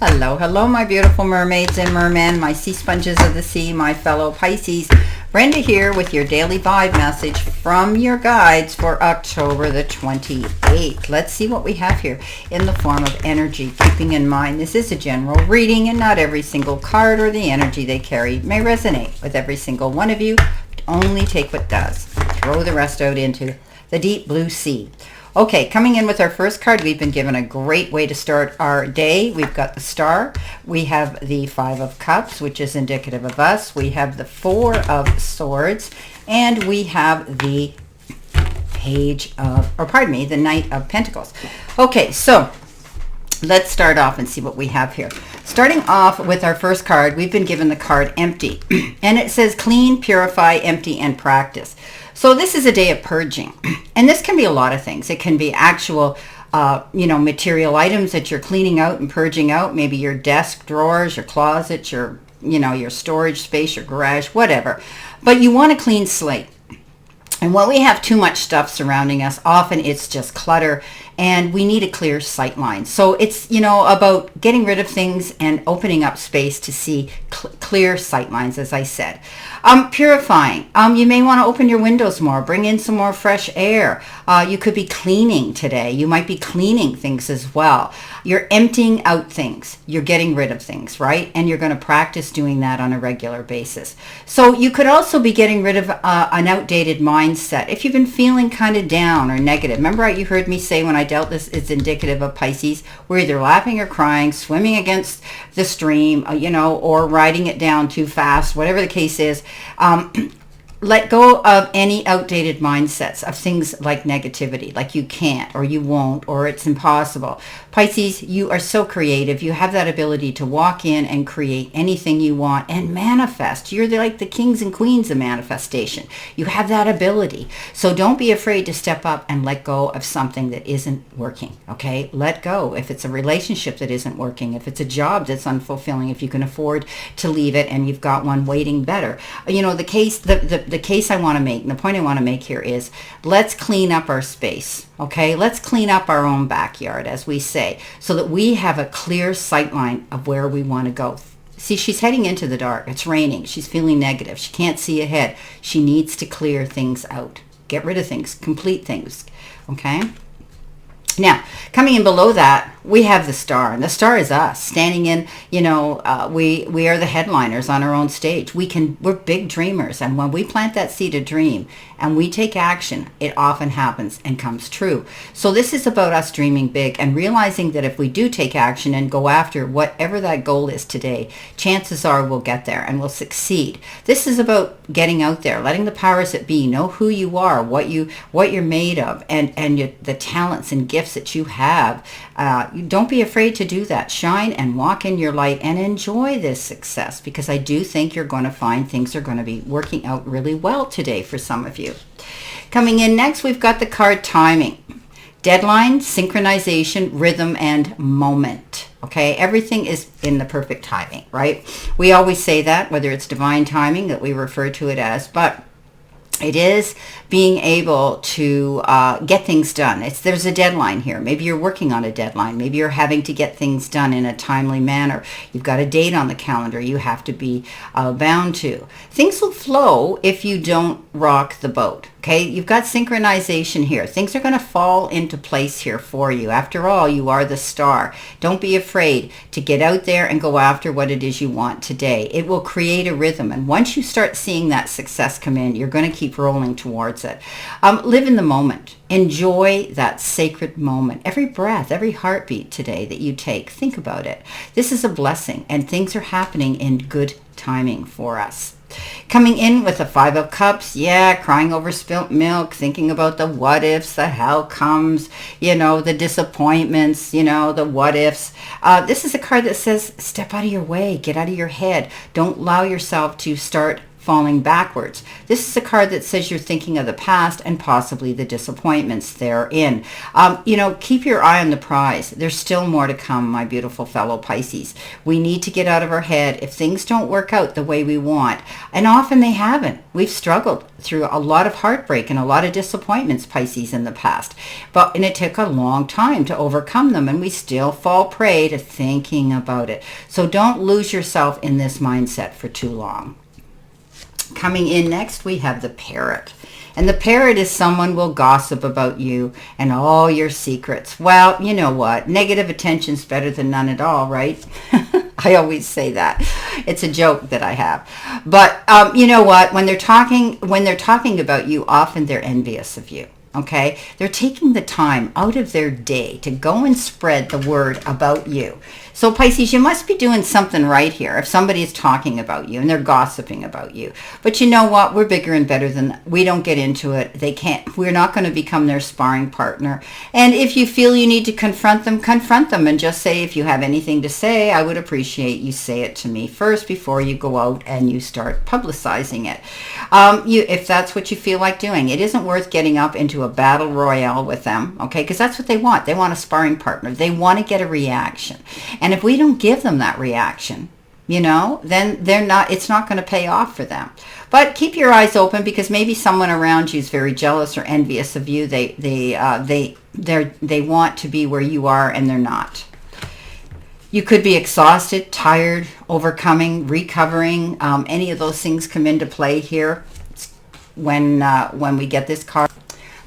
Hello, hello, my beautiful mermaids and mermen, my sea sponges of the sea, my fellow Pisces. Brenda here with your daily vibe message from your guides for October the 28th. Let's see what we have here in the form of energy, keeping in mind this is a general reading and not every single card or the energy they carry may resonate with every single one of you. Only take what does. Throw the rest out into the deep blue sea. Okay, coming in with our first card, we've been given a great way to start our day. We've got the Star. We have the Five of Cups, which is indicative of us. We have the Four of Swords. And we have the the Knight of Pentacles. Okay, so let's start off and see what we have here. Starting off with our first card, we've been given the card Empty. And it says clean, purify, empty, and practice. So this is a day of purging. And this can be a lot of things. It can be actual, material items that you're cleaning out and purging out. Maybe your desk drawers, your closet, your storage space, your garage, whatever. But you want a clean slate. And when we have too much stuff surrounding us, often it's just clutter and we need a clear sight line. So it's, about getting rid of things and opening up space to see clear sight lines, as I said. Purifying. You may want to open your windows more, bring in some more fresh air. You could be cleaning today. You might be cleaning things as well. You're emptying out things. You're getting rid of things, right? And you're going to practice doing that on a regular basis. So you could also be getting rid of an outdated mindset. If you've been feeling kind of down or negative, remember you heard me say when I dealt this, it's indicative of Pisces. We're either laughing or crying, swimming against the stream, or riding it down too fast, whatever the case is. Let go of any outdated mindsets of things like negativity, like you can't or you won't or it's impossible. Pisces, you are so creative. You have that ability to walk in and create anything you want and manifest. You're like the kings and queens of manifestation. You have that ability. So don't be afraid to step up and let go of something that isn't working, okay? Let go. If it's a relationship that isn't working, if it's a job that's unfulfilling, if you can afford to leave it and you've got one waiting better. The case I want to make, and the point I want to make here is let's clean up our space, okay? Let's clean up our own backyard, as we say, so that we have a clear sight line of where we want to go. See, she's heading into the dark. It's raining. She's feeling negative. She can't see ahead. She needs to clear things out. Get rid of things. Complete things, okay? Now, coming in below that, we have the Star, and the Star is us standing in, we are the headliners on our own stage. We're big dreamers, and when we plant that seed of dream and we take action, it often happens and comes true. So this is about us dreaming big and realizing that if we do take action and go after whatever that goal is today, chances are we'll get there and we'll succeed. This is about getting out there, letting the powers that be know who you are, what you're made of, and the talents and gifts that you have. Don't be afraid to do that. Shine and walk in your light and enjoy this success, because I do think you're going to find things are going to be working out really well today for some of you. Coming in next, we've got the card Timing. Deadline, synchronization, rhythm, and moment. Okay, everything is in the perfect timing, right? We always say that, whether it's divine timing that we refer to it as, but it is being able to get things done. There's a deadline here. Maybe you're working on a deadline. Maybe you're having to get things done in a timely manner. You've got a date on the calendar you have to be bound to. Things will flow if you don't rock the boat. Okay, you've got synchronization here. Things are going to fall into place here for you. After all, you are the Star. Don't be afraid to get out there and go after what it is you want today. It will create a rhythm. And once you start seeing that success come in, you're going to keep rolling towards it. Live in the moment. Enjoy that sacred moment. Every breath, every heartbeat today that you take, think about it. This is a blessing, and things are happening in good timing for us. Coming in with the Five of Cups, crying over spilt milk, thinking about the what ifs, the how comes, the disappointments, the what ifs. This is a card that says step out of your way, get out of your head. Don't allow yourself to start falling backwards. This is a card that says you're thinking of the past and possibly the disappointments therein. Keep your eye on the prize. There's still more to come, my beautiful fellow Pisces. We need to get out of our head if things don't work out the way we want. And often they haven't. We've struggled through a lot of heartbreak and a lot of disappointments, Pisces, in the past. And it took a long time to overcome them, and we still fall prey to thinking about it. So don't lose yourself in this mindset for too long. Coming in next, we have the Parrot. And the Parrot is someone will gossip about you and all your secrets. Well, you know what? Negative attention's better than none at all, right? I always say that. It's a joke that I have. But you know what? When they're talking about you, often they're envious of you. Okay? They're taking the time out of their day to go and spread the word about you. So Pisces, you must be doing something right here if somebody is talking about you and they're gossiping about you. But you know what? We're bigger and better than that. We don't get into it. They can't. We're not going to become their sparring partner. And if you feel you need to confront them and just say, if you have anything to say, I would appreciate you say it to me first before you go out and you start publicizing it. If that's what you feel like doing. It isn't worth getting up into a battle royale with them, okay? Because that's what they want. They want a sparring partner. They want to get a reaction. And if we don't give them that reaction, then it's not going to pay off for them. But keep your eyes open, because maybe someone around you is very jealous or envious of you. They want to be where you are and they're not. You could be exhausted, tired, overcoming, recovering. Any of those things come into play here when we get this card.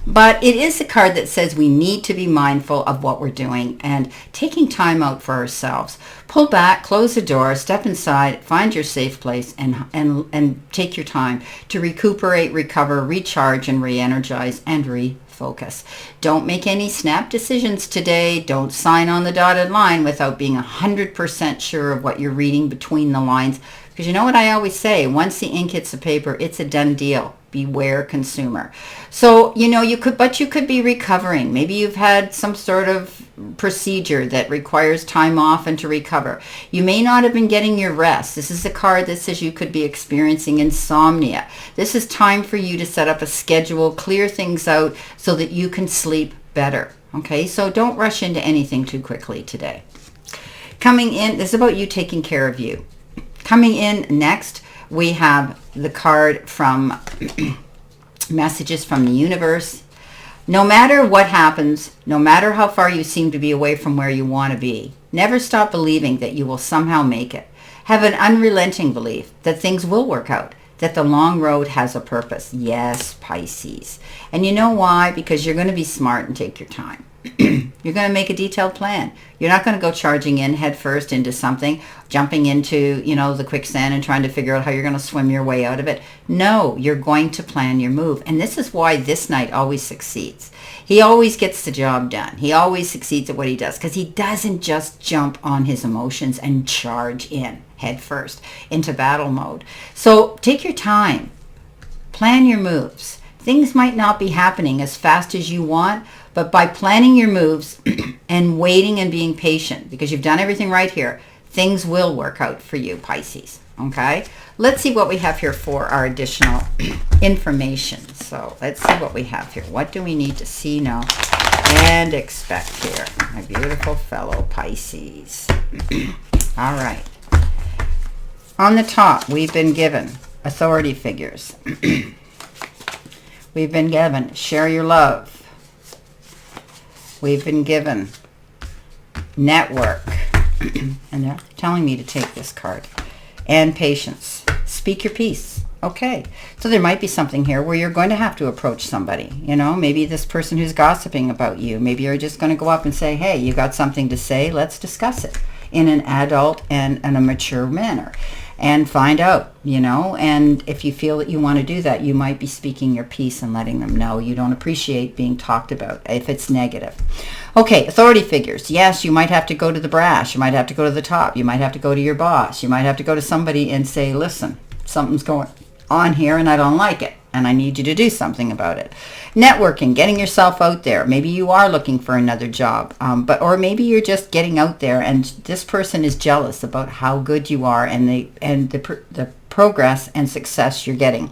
But it is a card that says we need to be mindful of what we're doing and taking time out for ourselves. Pull back, close the door, step inside, find your safe place, and take your time to recuperate, recover, recharge, and re-energize and refocus. Don't make any snap decisions today. Don't sign on the dotted line without being 100% sure of what you're reading between the lines. Because you know what I always say, once the ink hits the paper, it's a done deal. Beware consumer. So, you could be recovering. Maybe you've had some sort of procedure that requires time off and to recover. You may not have been getting your rest. This is a card that says you could be experiencing insomnia. This is time for you to set up a schedule, clear things out so that you can sleep better. Okay, so don't rush into anything too quickly today. Coming in, this is about you taking care of you. Coming in next, we have the card from Messages from the Universe. No matter what happens, no matter how far you seem to be away from where you want to be, never stop believing that you will somehow make it. Have an unrelenting belief that things will work out, that the long road has a purpose. Yes, Pisces. And you know why? Because you're going to be smart and take your time. You're going to make a detailed plan. You're not going to go charging in head first into something, jumping into, the quicksand and trying to figure out how you're going to swim your way out of it. No, you're going to plan your move. And this is why this knight always succeeds. He always gets the job done. He always succeeds at what he does, because he doesn't just jump on his emotions and charge in head first into battle mode. So take your time. Plan your moves. Things might not be happening as fast as you want, but by planning your moves and waiting and being patient, because you've done everything right here, things will work out for you, Pisces. Okay? Let's see what we have here for our additional information. So let's see what we have here. What do we need to see, know, and expect here, my beautiful fellow Pisces? All right. On the top, we've been given authority figures. We've been given share your love. We've been given network. And they're telling me to take this card. And patience. Speak your piece. Okay. So there might be something here where you're going to have to approach somebody. Maybe this person who's gossiping about you. Maybe you're just going to go up and say, hey, you got something to say? Let's discuss it in an adult and a mature manner. And find out, and if you feel that you want to do that, you might be speaking your piece and letting them know you don't appreciate being talked about if it's negative. Okay, authority figures. Yes, you might have to go to the brass. You might have to go to the top. You might have to go to your boss. You might have to go to somebody and say, listen, something's going on here and I don't like it, and I need you to do something about it. Networking, getting yourself out there. Maybe you are looking for another job, or maybe you're just getting out there and this person is jealous about how good you are, and the progress and success you're getting.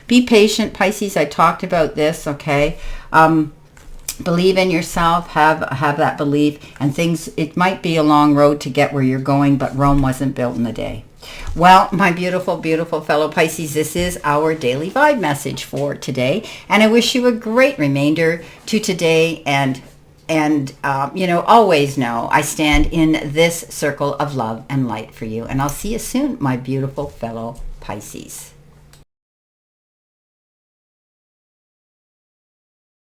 Be patient, Pisces. I talked about this, okay? Believe in yourself, have that belief, and things, it might be a long road to get where you're going, but Rome wasn't built in a day. Well, my beautiful, beautiful fellow Pisces, this is our daily vibe message for today, and I wish you a great remainder to today, and always know I stand in this circle of love and light for you, and I'll see you soon, my beautiful fellow Pisces.